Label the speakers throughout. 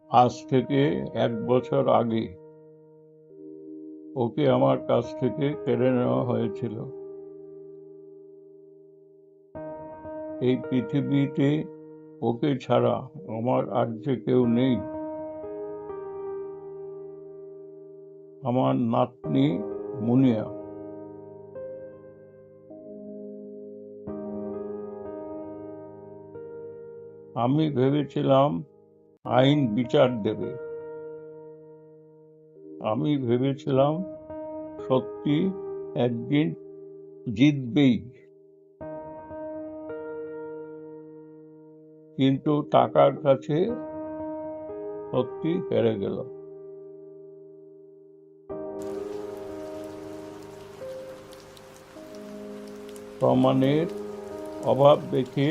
Speaker 1: আজ থেকে 1 বছর আগে ওকে আমার কাছ থেকে কেড়ে নেওয়া হয়েছিল। এই পৃথিবীতে ওকে ছাড়া আমার আর যে কেউ নেই। আমার নাতনি মুনিয়া। আমি ভেবেছিলাম আইন বিচার দেবে। আমি ভেবেছিলাম সত্যি একদিন জিতবেই, কিন্তু টাকার কাছে সত্যি হেরে গেল। প্রমাণের অভাব দেখে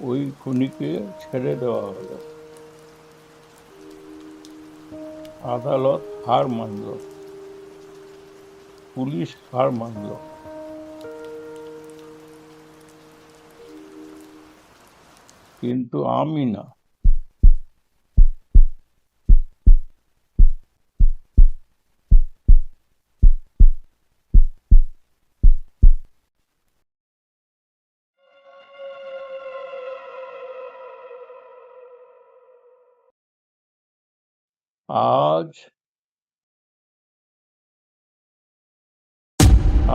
Speaker 1: ওই খুনিকে ছেড়ে দেওয়া হলো। আদালত হার মানল, পুলিশ হার মানল, কিন্তু আমি না। আজ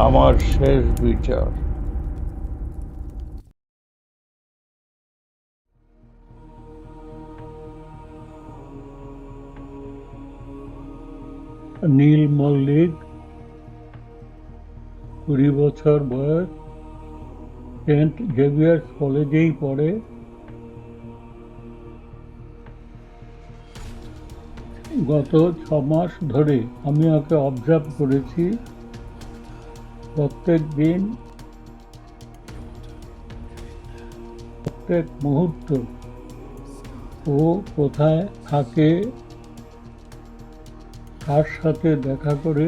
Speaker 1: আমার শেষ বিচার। নীল মল্লিক, 20 বছর বয়স, সেন্ট জেভিয়ার্স কলেজেই পড়ে। গত 6 মাস ধরে আমি ওকে অবজার্ভ করেছি। প্রত্যেক দিন, প্রত্যেক মুহূর্ত ও কোথায় থাকে, কার সাথে দেখা করে,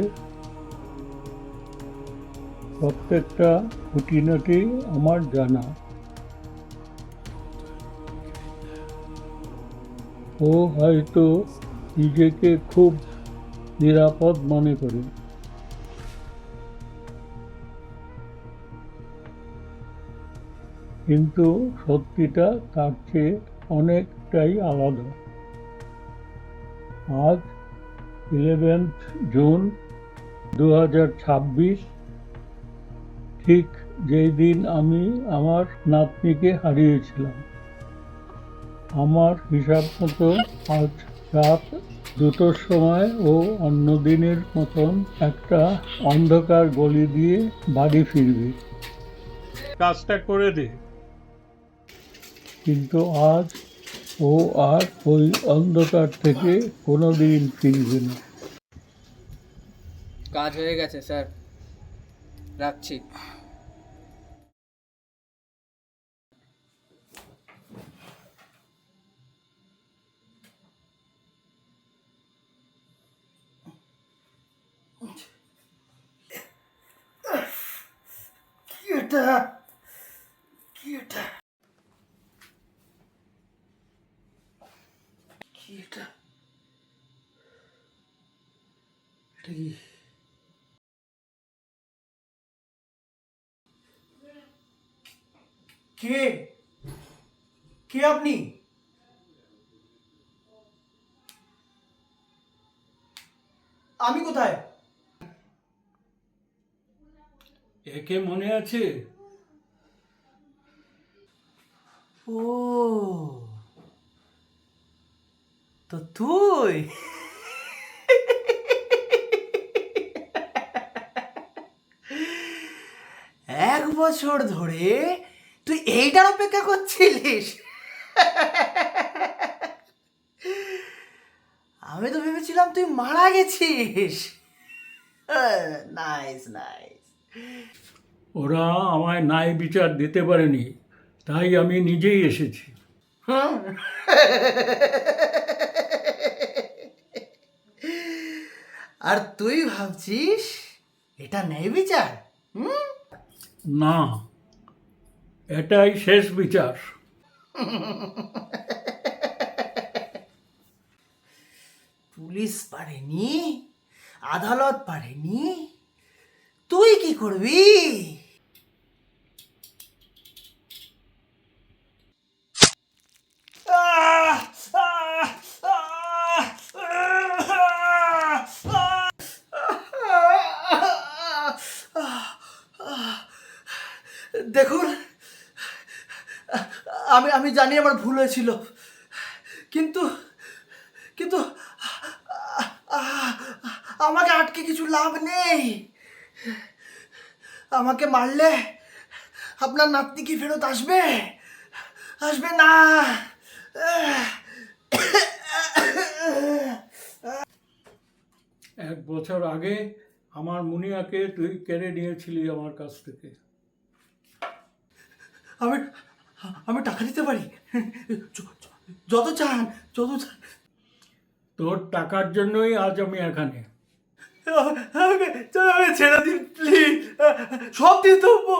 Speaker 1: প্রত্যেকটা খুঁটিনাটি আমার জানা। ও হয়তো নিজেকে খুব নিরাপদ মনে করে, কিন্তু সত্যিটা তার চেয়ে অনেকটাই আলাদা। আজ 11th জুন 2026, ঠিক যেই দিন আমি আমার নাতনিকে হারিয়েছিলাম। আমার হিসাব মতো আজ রাত 2টোর সময় ও অন্য দিনের মতন একটা অন্ধকার গলি দিয়ে বাড়ি ফিরবে। কাজটা করে দে। কিন্তু আজ ও আর ওই অন্ধকার থেকে কোনোদিন ফিরবে না।
Speaker 2: কাজ হয়ে গেছে স্যার, রাখছি।
Speaker 3: কি এটা? কি এটা? কি এটা? এটা কি? কে? কে আপনি? আমি কোথায়?
Speaker 1: একে মনে আছে?
Speaker 3: ও, তো তুই? 1 বছর ধরে তুই এইটার অপেক্ষা করছিলিস? আমি তো ভেবেছিলাম তুই মারা গেছিস। Nice nice.
Speaker 1: ওরা আমায় ন্যায় বিচার দিতে পারেনি, তাই আমি নিজেই এসেছি।
Speaker 3: আর তুই ভাবছিস এটা ন্যায় বিচার?
Speaker 1: না, এটাই শেষ বিচার।
Speaker 3: পুলিশ পারেনি, আদালত পারেনি, তুই কি করবি? আহ! আহ! দেখুন, আমি আমি জানি আমার ভুল হয়েছিল, কিন্তু কিন্তু আমাকে আটকে কিছু লাভ নেই। আমাকে মারলে আপনার নাতনি কি ফেরত আসবে? আসবে না।
Speaker 1: এক বছর আগে আমার মুনিয়াকে তুই কেড়ে নিয়েছিলি আমার কাছ থেকে।
Speaker 3: আমি আমি টাকা দিতে পারি, যত চান যত চান।
Speaker 1: তোর টাকার জন্যই আজ আমি এখানে।
Speaker 3: আমাকে ছেড়ে দিন প্লিজ, সব দিয়ে দেবো,